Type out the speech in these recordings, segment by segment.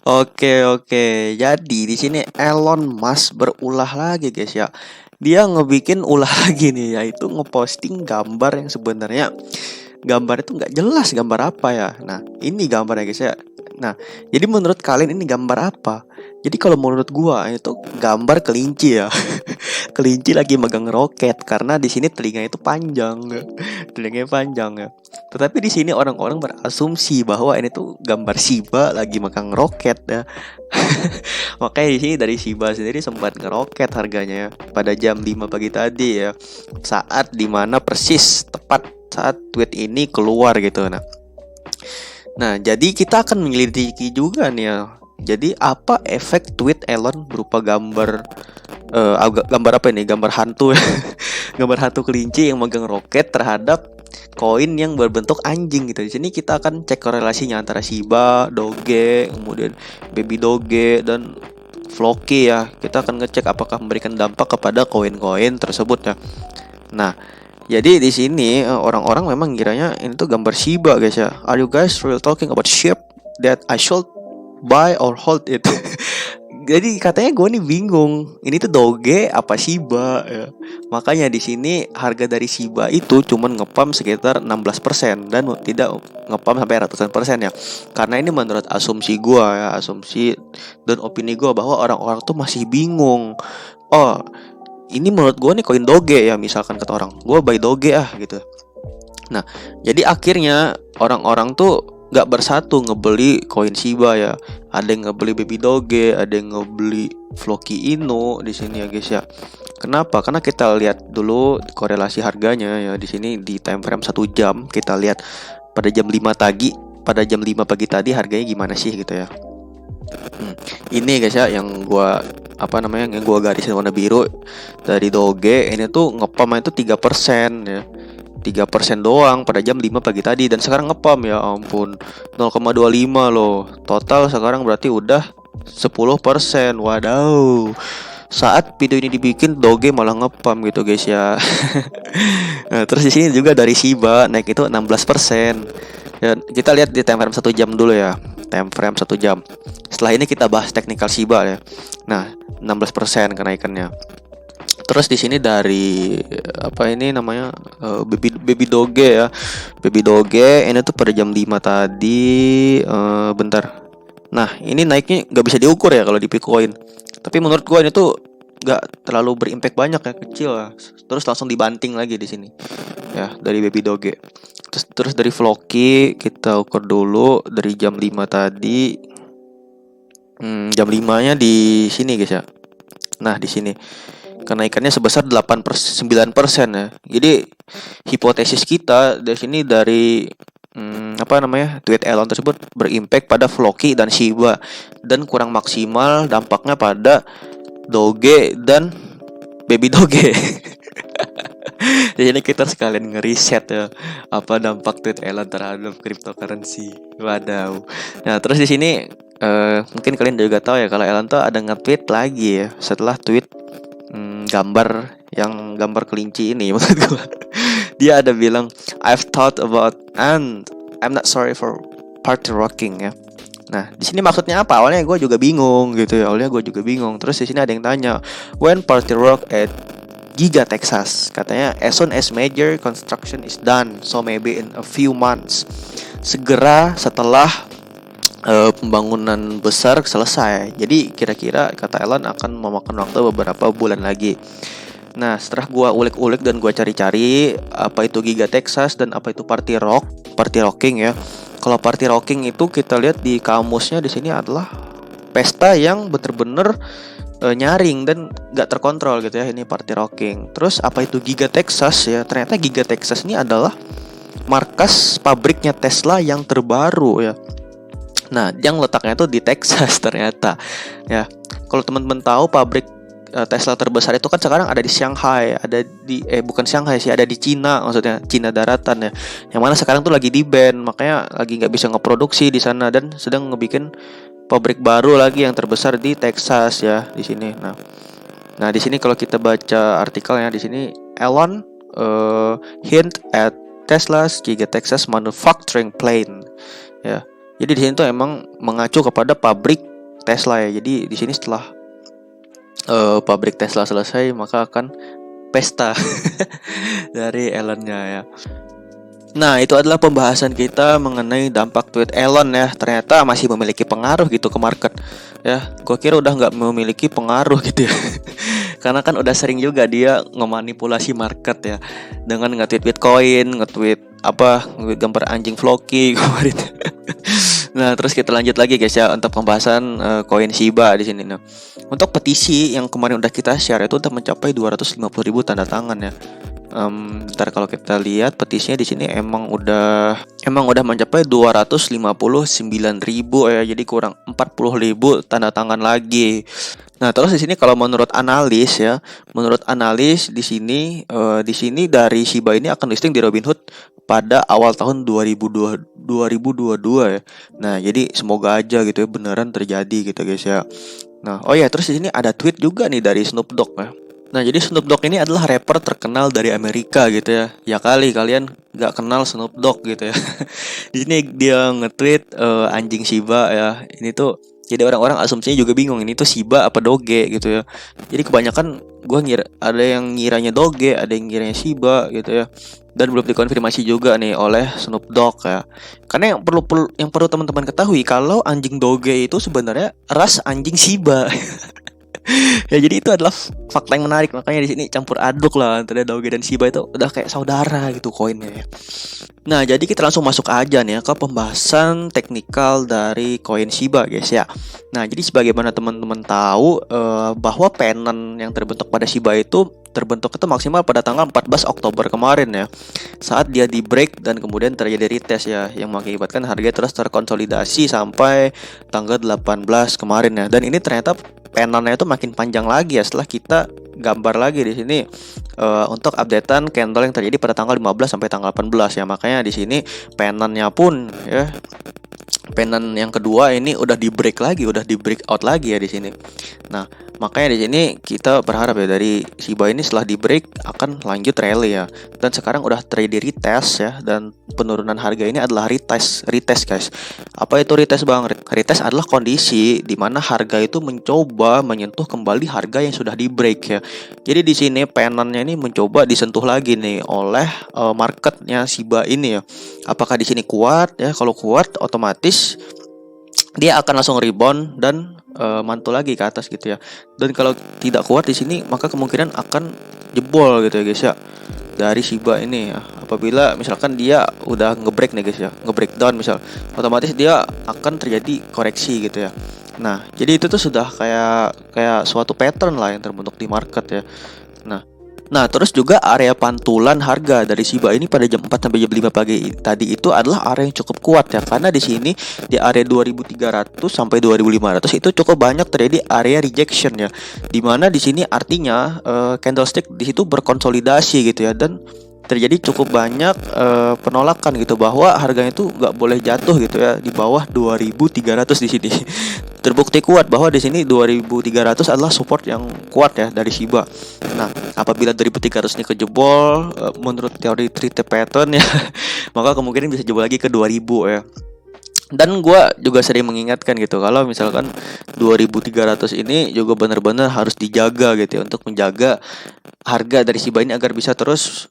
Oke. Jadi di sini Elon Musk berulah lagi guys ya. Dia ngebikin ulah lagi nih, yaitu ngeposting gambar yang sebenarnya gambar itu nggak jelas gambar apa ya. Nah, ini gambarnya guys ya. Nah, jadi menurut kalian ini gambar apa? Jadi kalau menurut gua itu gambar kelinci ya. Kelinci lagi megang roket karena di sini telinganya itu panjang. Telinganya panjang ya. Tetapi di sini orang-orang berasumsi bahwa ini tuh gambar Shiba lagi megang roket ya. Makanya di sini dari Shiba sendiri sempat ngeroket harganya ya pada jam 5 pagi tadi ya. Saat dimana persis tepat saat tweet ini keluar gitu. Nah, jadi kita akan menyelidiki juga nih ya. Jadi apa efek tweet Elon berupa gambar apa ini? Gambar hantu ya. Gambar hantu kelinci yang megang roket terhadap koin yang berbentuk anjing gitu. Di sini kita akan cek korelasinya antara Shiba, Doge, kemudian Baby Doge dan Floki ya. Kita akan ngecek apakah memberikan dampak kepada koin-koin tersebut ya. Nah, jadi di sini orang-orang memang kiranya ini tuh gambar Shiba guys ya. Are you guys really talking about sheep that I should buy or hold it? Jadi katanya gue nih bingung, ini tuh Doge apa Shiba ya. Makanya di sini harga dari Shiba itu cuman ngepam sekitar 16% dan tidak ngepam sampai ratusan persen ya. Karena ini menurut asumsi gue ya, asumsi dan opini gue bahwa orang-orang tuh masih bingung. Oh, ini menurut gue nih koin Doge ya, misalkan kata orang, gue buy Doge gitu. Nah, jadi akhirnya orang-orang tuh nggak bersatu ngebeli koin Shiba ya. Ada yang ngebeli Baby Doge, ada yang ngebeli Floki Inu di sini ya guys ya. Kenapa? Karena kita lihat dulu korelasi harganya ya di sini di time frame 1 jam. Kita lihat pada jam 5 pagi, tadi harganya gimana sih gitu ya. Ini guys ya yang gua yang gua garisin warna biru dari Doge ini tuh ngepam itu 3% ya. 3% doang pada jam 5 pagi tadi dan sekarang ngepam ya ampun 0,25 loh. Total sekarang berarti udah 10%. Wadaw. Saat video ini dibikin Doge malah ngepam gitu guys ya. Nah, terus di sini juga dari Shiba naik itu 16%. Dan kita lihat di time frame 1 jam dulu ya. Time frame 1 jam. Setelah ini kita bahas teknikal Shiba ya. Nah, 16% kenaikannya. Terus di sini dari Baby Doge ya. Baby Doge ini tuh pada jam 5 tadi bentar. Nah, ini naiknya nggak bisa diukur ya kalau di Bitcoin. Tapi menurut gua ini tuh nggak terlalu berimpact banyak ya, kecil ya. Terus langsung dibanting lagi di sini. Ya, dari Baby Doge. Terus dari Floki kita ukur dulu dari jam 5 tadi. Jam 5-nya di sini guys ya. Nah, di sini kenaikannya sebesar 9% ya. Jadi hipotesis kita dari sini dari tweet Elon tersebut berimpact pada Floki dan Shiba dan kurang maksimal dampaknya pada Doge dan Baby Doge. Jadi kita sekalian ngeriset ya apa dampak tweet Elon terhadap cryptocurrency. Wadaw. Nah, terus di sini mungkin kalian juga tahu ya kalau Elon tuh ada nge-tweet lagi ya setelah tweet gambar kelinci ini maksud gue. Dia ada bilang I've thought about and I'm not sorry for party rocking ya. Nah, di sini maksudnya apa? Awalnya gue juga bingung gitu ya. Terus di sini ada yang tanya, when party rock at Giga Texas? Katanya as soon as major construction is done, so maybe in a few months. Segera setelah pembangunan besar selesai. Jadi kira-kira kata Elon akan memakan waktu beberapa bulan lagi. Nah, setelah gua ulik-ulik dan gua cari-cari apa itu Giga Texas dan apa itu party rocking ya. Kalau party rocking itu kita lihat di kamusnya di sini adalah pesta yang bener-bener nyaring dan gak terkontrol gitu ya. Ini party rocking. Terus apa itu Giga Texas ya? Ternyata Giga Texas ini adalah markas pabriknya Tesla yang terbaru ya. Nah, yang letaknya tuh di Texas ternyata ya. Kalau teman-teman tahu pabrik Tesla terbesar itu kan sekarang ada di Shanghai, ada di bukan Shanghai sih, ada di Cina, maksudnya Cina daratan ya. Yang mana sekarang tuh lagi di ban, makanya lagi nggak bisa ngeproduksi di sana dan sedang ngebikin pabrik baru lagi yang terbesar di Texas ya di sini. Nah di sini kalau kita baca artikelnya di sini Elon hint at Tesla's Giga Texas manufacturing plant ya. Jadi di sini tuh emang mengacu kepada pabrik Tesla ya. Jadi di sini setelah pabrik Tesla selesai, maka akan pesta dari Elonnya ya. Nah, itu adalah pembahasan kita mengenai dampak tweet Elon ya. Ternyata masih memiliki pengaruh gitu ke market ya. Gua kira udah nggak memiliki pengaruh gitu ya. Karena kan udah sering juga dia ngemanipulasi market ya, dengan nge-tweet Bitcoin, nge-tweet nge-tweet gambar anjing Floki kemarin. Nah, terus kita lanjut lagi guys ya untuk pembahasan koin Shiba di sini. Nah, untuk petisi yang kemarin udah kita share itu udah mencapai 250.000 tanda tangan ya. Ntar kalau kita lihat petisinya di sini emang udah mencapai 259.000 ya, jadi kurang 40.000 tanda tangan lagi. Nah, terus di sini kalau menurut analis di sini dari Shiba ini akan listing di Robinhood pada awal tahun 2022 ya. Nah, jadi semoga aja gitu ya beneran terjadi gitu guys ya. Nah, oh ya, terus di sini ada tweet juga nih dari Snoop Dogg ya. Nah, jadi Snoop Dogg ini adalah rapper terkenal dari Amerika gitu ya. Ya kali kalian nggak kenal Snoop Dogg gitu ya. Di sini dia nge-tweet anjing Shiba ya. Ini tuh jadi orang-orang asumsinya juga bingung, ini tuh Shiba apa Doge gitu ya. Jadi kebanyakan gua ngira ada yang ngiranya Doge, ada yang ngiranya Shiba gitu ya. Dan belum dikonfirmasi juga nih oleh Snoop Dogg ya. Karena yang perlu teman-teman ketahui, kalau anjing Doge itu sebenarnya ras anjing Shiba. Ya, jadi itu adalah fakta yang menarik, makanya di sini campur aduk lah antara Doge dan Shiba, itu udah kayak saudara gitu koinnya ya. Nah, jadi kita langsung masuk aja nih ya ke pembahasan teknikal dari koin Shiba guys ya. Nah, jadi sebagaimana teman-teman tahu bahwa pennant yang terbentuk pada Shiba itu terbentuk itu maksimal pada tanggal 14 Oktober kemarin ya, saat dia di break dan kemudian terjadi retest ya, yang mengakibatkan harga terus terkonsolidasi sampai tanggal 18 kemarin ya. Dan ini ternyata pennantnya itu makin panjang lagi ya setelah kita gambar lagi di sini untuk updatean candle yang terjadi pada tanggal 15 sampai tanggal 18 ya. Makanya di sini pennantnya pun ya, pennant yang kedua ini udah di break out lagi ya di sini. Nah, makanya di sini kita berharap ya dari Shiba ini setelah di break akan lanjut rally ya. Dan sekarang udah terjadi retest ya, dan penurunan harga ini adalah retest guys. Apa itu retest bang? Retest adalah kondisi di mana harga itu mencoba menyentuh kembali harga yang sudah di break ya. Jadi di sini pennantnya ini mencoba disentuh lagi nih oleh marketnya Shiba ini ya. Apakah di sini kuat ya? Kalau kuat otomatis dia akan langsung rebound dan mantul lagi ke atas gitu ya. Dan kalau tidak kuat di sini, maka kemungkinan akan jebol gitu ya guys ya dari Shiba ini ya. Apabila misalkan dia udah ngebreak nih guys ya, ngebreakdown misal, otomatis dia akan terjadi koreksi gitu ya. Nah, jadi itu tuh sudah kayak suatu pattern lah yang terbentuk di market ya. Nah, terus juga area pantulan harga dari Shiba ini pada jam 4 sampai jam 5 pagi tadi itu adalah area yang cukup kuat ya. Karena di sini di area 2300 sampai 2500 itu cukup banyak terjadi area rejection ya. Dimana di sini artinya candlestick di situ berkonsolidasi gitu ya, dan terjadi cukup banyak penolakan gitu bahwa harganya itu nggak boleh jatuh gitu ya di bawah 2300 di sini. Terbukti kuat bahwa di sini 2300 adalah support yang kuat ya dari Shiba. Nah, apabila 2300 ini kejebol menurut teori three-tape pattern ya, maka kemungkinan bisa jebol lagi ke 2000 ya. Dan gue juga sering mengingatkan gitu, kalau misalkan 2300 ini juga benar-benar harus dijaga gitu ya, untuk menjaga harga dari Shiba ini agar bisa terus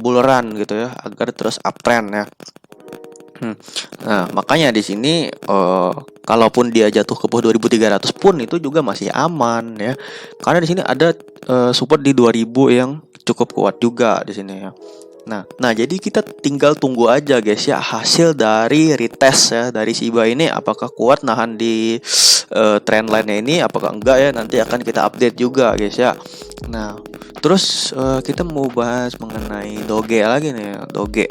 bull run gitu ya, agar terus uptrend ya. Nah, makanya di sini kalaupun dia jatuh ke bawah 2300 pun itu juga masih aman ya. Karena di sini ada support di 2000 yang cukup kuat juga di sini ya. Nah, jadi kita tinggal tunggu aja guys ya hasil dari retest ya dari Shiba ini, apakah kuat nahan di trendline-nya ini, apakah enggak ya, nanti akan kita update juga guys ya. Nah, terus kita mau bahas mengenai Doge lagi nih ya, Doge.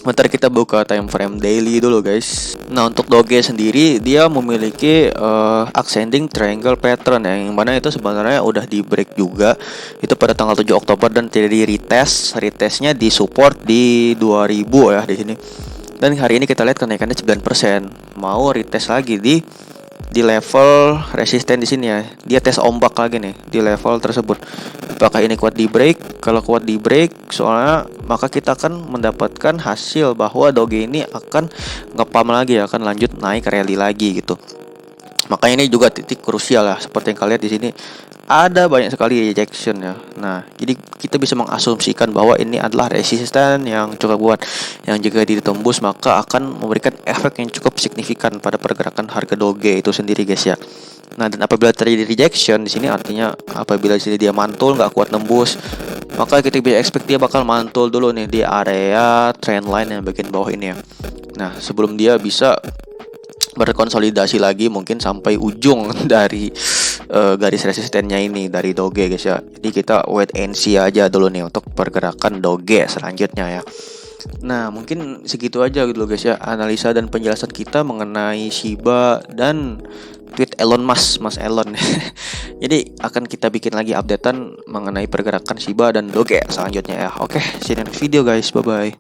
Bentar, kita buka time frame daily dulu guys. Nah, untuk Doge sendiri dia memiliki ascending triangle pattern ya, yang mana itu sebenarnya udah di break juga itu pada tanggal 7 Oktober dan terjadi retestnya di support di 2000 ya di sini. Dan hari ini kita lihat kenaikannya 9%. Mau retest lagi di level resisten di sini ya. Dia tes ombak lagi nih di level tersebut. Apakah ini kuat di break? Kalau kuat di break, soalnya maka kita akan mendapatkan hasil bahwa Doge ini akan ngepam lagi, akan lanjut naik rally lagi gitu. Makanya ini juga titik krusial ya, seperti yang kalian lihat di sini ada banyak sekali rejection ya. Nah, jadi kita bisa mengasumsikan bahwa ini adalah resisten yang cukup kuat, yang jika ditembus maka akan memberikan efek yang cukup signifikan pada pergerakan harga Doge itu sendiri guys ya. Nah, dan apabila terjadi rejection di sini artinya apabila di sini dia mantul nggak kuat nembus, maka kita bisa expect dia bakal mantul dulu nih di area trendline yang bagian bawah ini ya. Nah, sebelum dia bisa berkonsolidasi lagi mungkin sampai ujung dari garis resistennya ini dari Doge guys ya. Jadi kita wait and see aja dulu nih untuk pergerakan Doge selanjutnya ya. Nah, mungkin segitu aja gitu loh guys ya, analisa dan penjelasan kita mengenai Shiba dan tweet Elon Musk, Mas Elon. Jadi akan kita bikin lagi updatean mengenai pergerakan Shiba dan Doge selanjutnya ya. Oke, see you next video guys. Bye bye.